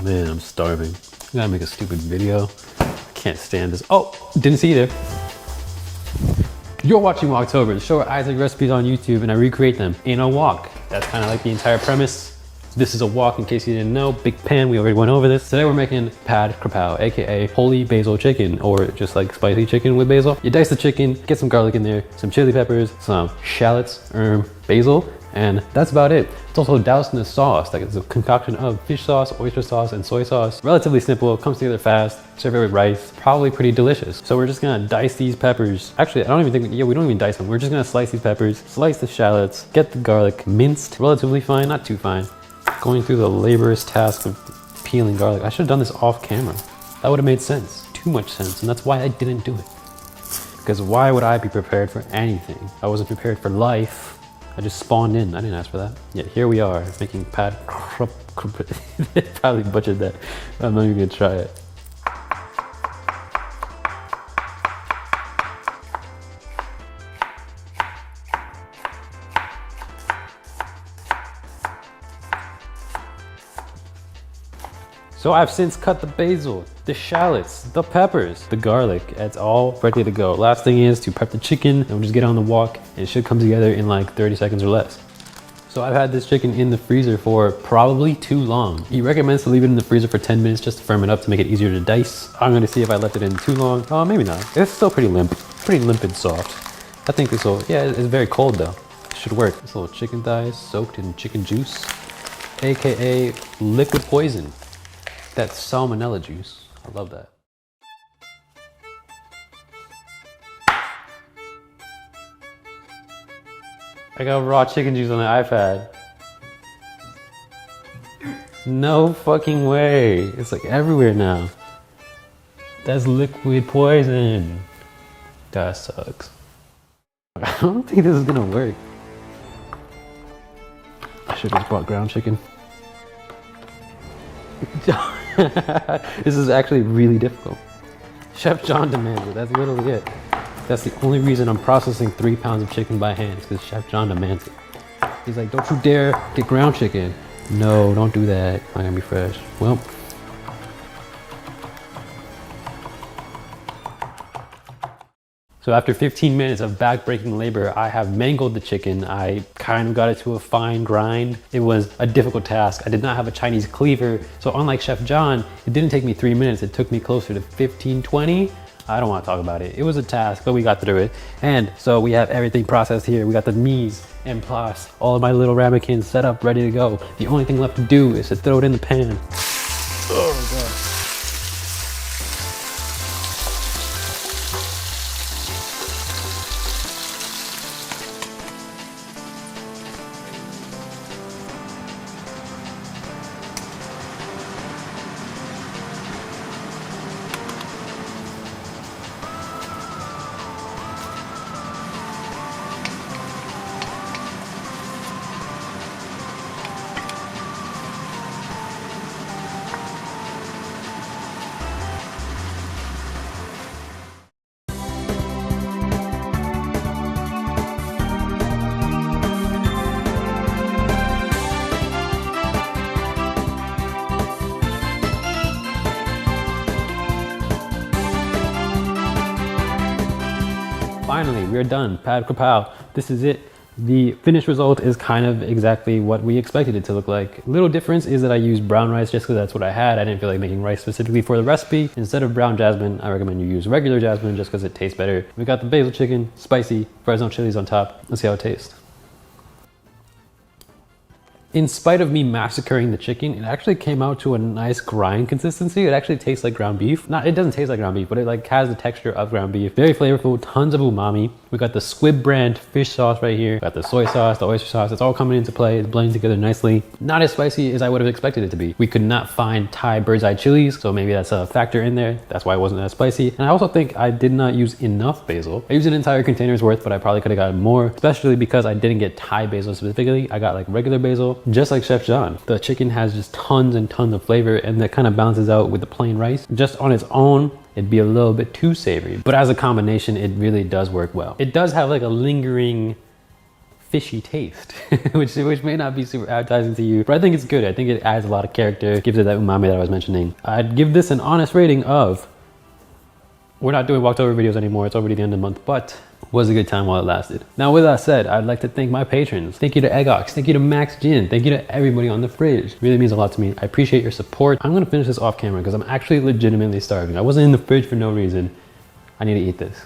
Man, I'm starving. I gotta make a stupid video. I can't stand this. Oh, didn't see you there. You're watching Woktober, the show where I take recipes on YouTube and I recreate them in a wok. That's kind of like the entire premise. This is a wok, in case you didn't know. Big pan, we already went over this. Today we're making pad krapow, aka holy basil chicken, or just like spicy chicken with basil. You dice the chicken, get some garlic in there, some chili peppers, some shallots, basil, and that's about it. It's also doused in a sauce, like it's a concoction of fish sauce, oyster sauce, and soy sauce. Relatively simple, comes together fast, serve it with rice, probably pretty delicious. So we're just gonna dice these peppers. Actually, I don't even think, we don't even dice them. We're just gonna slice these peppers, slice the shallots, get the garlic minced, relatively fine, not too fine. Going through the laborious task of peeling garlic. I should have done this off camera. That would have made sense, too much sense, and that's why I didn't do it. Because why would I be prepared for anything? I wasn't prepared for life. I just spawned in, I didn't ask for that. Yet here we are, making pad probably butchered that. I'm not even gonna try it. So I've since cut the basil, the shallots, the peppers, the garlic. It's all ready to go. Last thing is to prep the chicken and we'll just get on the wok and it should come together in like 30 seconds or less. So I've had this chicken in the freezer for probably too long. He recommends to leave it in the freezer for 10 minutes just to firm it up to make it easier to dice. I'm gonna see if I left it in too long. Oh, maybe not. It's still pretty limp and soft. I think this will, yeah, it's very cold though. It should work. This little chicken thighs soaked in chicken juice, AKA liquid poison. That's salmonella juice. I love that. I got raw chicken juice on the iPad. No fucking way. It's like everywhere now. That's liquid poison. That sucks. I don't think this is gonna work. I should have just bought ground chicken. This is actually really difficult. Chef John demands it. That's literally it. That's the only reason I'm processing 3 pounds of chicken by hand, is because Chef John demands it. He's like, don't you dare get ground chicken. No, don't do that. It's not gonna be fresh. Well. So after 15 minutes of back-breaking labor, I have mangled the chicken. I kind of got it to a fine grind. It was a difficult task. I did not have a Chinese cleaver. So unlike Chef John, it didn't take me 3 minutes. It took me closer to 15, 20. I don't want to talk about it. It was a task, but we got through it. And so we have everything processed here. We got the mise en place, all of my little ramekins set up, ready to go. The only thing left to do is to throw it in the pan. Oh God. Finally, we're done. Pad krapow. This is it. The finished result is kind of exactly what we expected it to look like. Little difference is that I used brown rice just because that's what I had. I didn't feel like making rice specifically for the recipe. Instead of brown jasmine, I recommend you use regular jasmine just because it tastes better. We got the basil chicken, spicy, Fresno chilies on top. Let's see how it tastes. In spite of me massacring the chicken, it actually came out to a nice grind consistency. It actually tastes like ground beef. It doesn't taste like ground beef, but it like has the texture of ground beef. Very flavorful, tons of umami. We got the Squib brand fish sauce right here. We got the soy sauce, the oyster sauce. It's all coming into play. It's blending together nicely. Not as spicy as I would have expected it to be. We could not find Thai bird's eye chilies, so maybe that's a factor in there. That's why it wasn't as spicy. And I also think I did not use enough basil. I used an entire container's worth, but I probably could have gotten more, especially because I didn't get Thai basil specifically. I got like regular basil. Just like Chef John, the chicken has just tons and tons of flavor, and that kind of balances out with the plain rice. Just on its own, it'd be a little bit too savory, but as a combination, it really does work well. It does have like a lingering fishy taste, which may not be super appetizing to you, but I think it's good. I think it adds a lot of character, gives it that umami that I was mentioning. I'd give this an honest rating of, we're not doing Walktober videos anymore, it's already the end of the month, but was a good time while it lasted. Now with that said, I'd like to thank my patrons. Thank you to Eggox, thank you to Max Gin, thank you to everybody on the fridge. It really means a lot to me. I appreciate your support. I'm gonna finish this off camera because I'm actually legitimately starving. I wasn't in the fridge for no reason. I need to eat this.